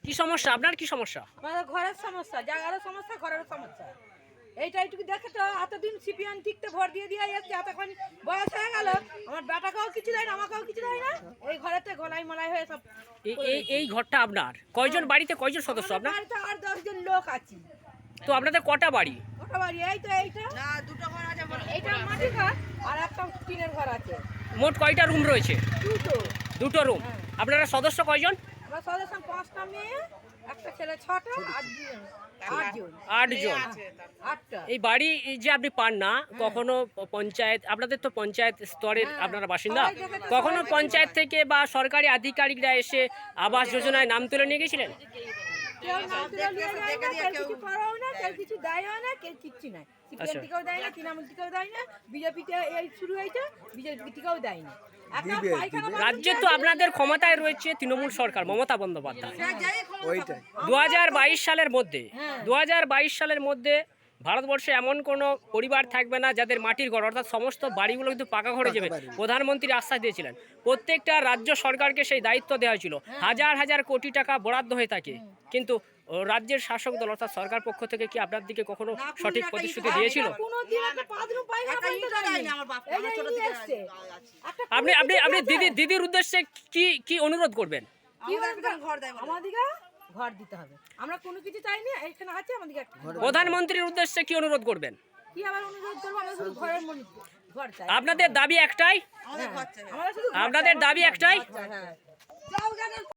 কি সমস্যা আপনার, কি সমস্যা? আমাদের ঘরের সমস্যা, জায়গারও সমস্যা, ঘরের সমস্যা। এইটা এইটুকু দেখে তো এতদিন সিপিএম টিকতে ভোট দিয়ে দিয়ে যাচ্ছে, এতক্ষণ বয়স হয়ে গেল, আমার বেটাকেও কিছু দেয় না, আমাকেও কিছু দেয় না। এই ঘরেতে গলাই মলাই হয়ে সব। এই ঘরটা আপনার? কয়জন বাড়িতে কয়জন সদস্য আপনার? বাড়িতে আর 10 জন লোক আছে। তো আপনাদের কটা বাড়ি? ওটা বাড়ি এই তো এইটা না, দুটো ঘর আছে। এইটা মাটির ঘর আর একটা টিনের ঘর আছে। মোট কয়টা রুম রয়েছে? দুটো। দুটো রুম। আপনারা সদস্য কয়জন? আমরা সদস্য 5টা মেয়ে, একটা ছেলে 6টা আর 8জন। 8 জন। 8টা। এই বাড়ি যে আপনি পান না, কখনো পঞ্চায়েত, আপনাদের তো পঞ্চায়েত স্তরের আপনারা বাসিন্দা, কখনো পঞ্চায়েত থেকে বা সরকারি আধিকারিকরা এসে আবাস যোজনায় নাম তুলে নিয়ে গেছিলেন? কেউ না তুলে নিয়ে যায় না, কেউ কিছু করেও না, কেউ কিছু দেয়ও না, কেউ কিচ্ছু নাই। সিপিএম থেকেও দেয় না, তৃণমূল থেকেও দেয় না, বিজেপিতে এই শুরু হয়েছে, বিজেপি থেকেও দেয় না। রাজ্যে তো আপনাদের ক্ষমতায় রয়েছে তৃণমূল সরকার, মমতা বন্দ্যোপাধ্যায়। 2022 সালের মধ্যে 2022 সালের মধ্যে ভারতবর্ষে এমন কোনো পরিবার থাকবে না যাদের মাটির ঘর, অর্থাৎ সমস্ত বাড়িগুলো কিন্তু পাকা ঘরে যাবে। প্রধানমন্ত্রী আশ্বাস দিয়েছিলেন। প্রত্যেকটা রাজ্য সরকারকে সেই দায়িত্ব দেওয়া হয়েছিল। হাজার হাজার কোটি টাকা বরাদ্দ হয়ে থাকে, কিন্তু রাজ্যের শাসক দল অর্থাৎ সরকার পক্ষ থেকে কি আপনার দিকে কখনো সঠিক প্রতিশ্রুতি দিয়েছিল? আপনি আপনি আপনি দিদির উদ্দেশ্যে কি কি অনুরোধ করবেন? ঘর দিতে হবে, আমরা কোনো কিছু চাইনি, এখানে আছে আমাদেরকে একটা ঘর। প্রধানমন্ত্রীর উদ্দেশ্যে কি অনুরোধ করবেন? কি আবার অনুরোধ করবো, আমরা শুধু ঘরের ঘর চাই। আপনাদের দাবি একটাই? আমরা শুধু আপনাদের দাবি একটাই? হ্যাঁ।